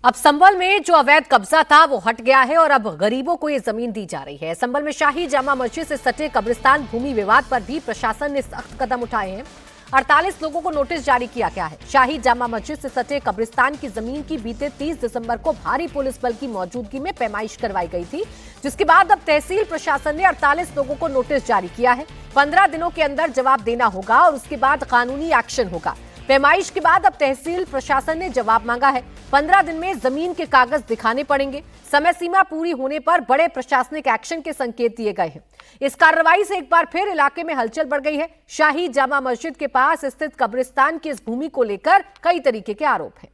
अब संभल में जो अवैध कब्जा था वो हट गया है और अब गरीबों को ये जमीन दी जा रही है। संभल में शाही जामा मस्जिद से सटे कब्रिस्तान भूमि विवाद पर भी प्रशासन ने सख्त कदम उठाए हैं। 48 लोगों को नोटिस जारी किया गया है। शाही जामा मस्जिद से सटे कब्रिस्तान की जमीन की बीते 30 दिसंबर को भारी पुलिस बल की मौजूदगी में पैमाइश करवाई गई थी, जिसके बाद अब तहसील प्रशासन ने 48 लोगों को नोटिस जारी किया है। 15 दिनों के अंदर जवाब देना होगा और उसके बाद कानूनी एक्शन होगा। पैमाइश के बाद अब तहसील प्रशासन ने जवाब मांगा है। 15 दिन में जमीन के कागज दिखाने पड़ेंगे। समय सीमा पूरी होने पर बड़े प्रशासनिक एक्शन के संकेत दिए गए हैं। इस कार्रवाई से एक बार फिर इलाके में हलचल बढ़ गई है। शाही जामा मस्जिद के पास स्थित कब्रिस्तान की इस भूमि को लेकर कई तरीके के आरोप हैं।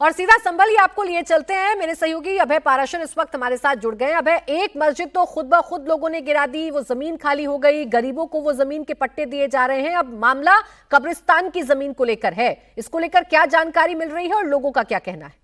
और सीधा संभल ही आपको लिए चलते हैं। मेरे सहयोगी अभय पाराशर इस वक्त हमारे साथ जुड़ गए। अभय, एक मस्जिद तो खुद ब खुद लोगों ने गिरा दी, वो जमीन खाली हो गई, गरीबों को वो जमीन के पट्टे दिए जा रहे हैं। अब मामला कब्रिस्तान की जमीन को लेकर है। इसको लेकर क्या जानकारी मिल रही है और लोगों का क्या कहना है?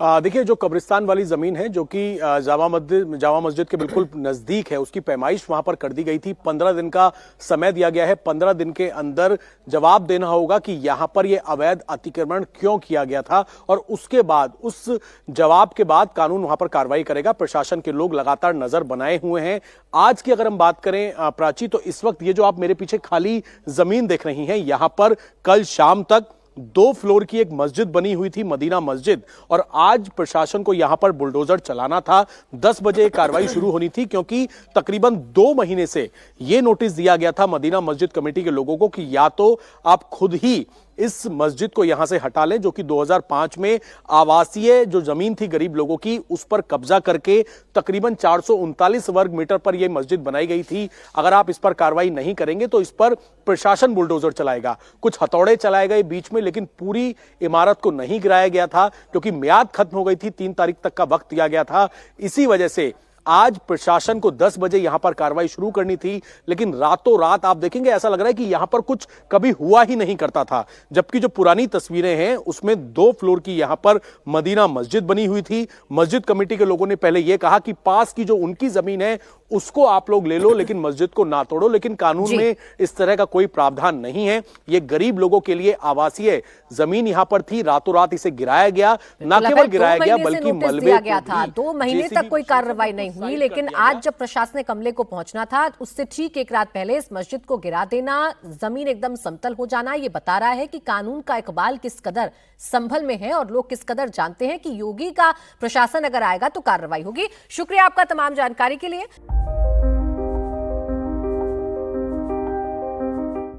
देखिए, जो कब्रिस्तान वाली जमीन है जो कि जामा मस्जिद के बिल्कुल नजदीक है, उसकी पैमाइश वहां पर कर दी गई थी। 15 दिन का समय दिया गया है। 15 दिन के अंदर जवाब देना होगा कि यहां पर यह अवैध अतिक्रमण क्यों किया गया था, और उसके बाद उस जवाब के बाद कानून वहां पर कार्रवाई करेगा। प्रशासन के लोग लगातार नजर बनाए हुए हैं। आज की अगर हम बात करें प्राची, तो इस वक्त ये जो आप मेरे पीछे खाली जमीन देख रही हैं, यहां पर कल शाम तक 2 फ्लोर की एक मस्जिद बनी हुई थी, मदीना मस्जिद, और आज प्रशासन को यहां पर बुलडोजर चलाना था। 10 बजे कार्रवाई शुरू होनी थी, क्योंकि तकरीबन 2 महीने से यह नोटिस दिया गया था मदीना मस्जिद कमेटी के लोगों को कि या तो आप खुद ही इस मस्जिद को यहां से हटा लें, जो कि 2005 में आवासीय जो जमीन थी गरीब लोगों की, उस पर कब्जा करके तकरीबन 439 वर्ग मीटर पर यह मस्जिद बनाई गई थी। अगर आप इस पर कार्रवाई नहीं करेंगे तो इस पर प्रशासन बुलडोजर चलाएगा। कुछ हथौड़े चलाए गए बीच में, लेकिन पूरी इमारत को नहीं गिराया गया था, क्योंकि म्याद खत्म हो गई थी। 3 तारीख तक का वक्त दिया गया था। इसी वजह से आज प्रशासन को 10 बजे यहां पर कार्रवाई शुरू करनी थी, लेकिन रातों रात आप देखेंगे ऐसा लग रहा है कि यहां पर कुछ कभी हुआ ही नहीं करता था। जबकि जो पुरानी तस्वीरें हैं उसमें 2 फ्लोर की यहां पर मदीना मस्जिद बनी हुई थी। मस्जिद कमेटी के लोगों ने पहले यह कहा कि पास की जो उनकी जमीन है उसको आप लोग ले लो, लेकिन मस्जिद को ना तोड़ो। लेकिन कानून में इस तरह का कोई प्रावधान नहीं है। ये गरीब लोगों के लिए आवासीय जमीन यहां पर थी। रातों रात इसे गिराया गया, न केवल गिराया गया बल्कि मलबे गया था। 2 महीने तक कोई कार्रवाई नहीं हुई, लेकिन आज जब प्रशासनिक अमले को पहुंचना था, उससे ठीक एक रात पहले इस मस्जिद को गिरा देना, जमीन एकदम समतल हो जाना, ये बता रहा है कि कानून का इकबाल किस कदर संभल में है और लोग किस कदर जानते हैं कि योगी का प्रशासन अगर आएगा तो कार्रवाई होगी। शुक्रिया आपका तमाम जानकारी के लिए।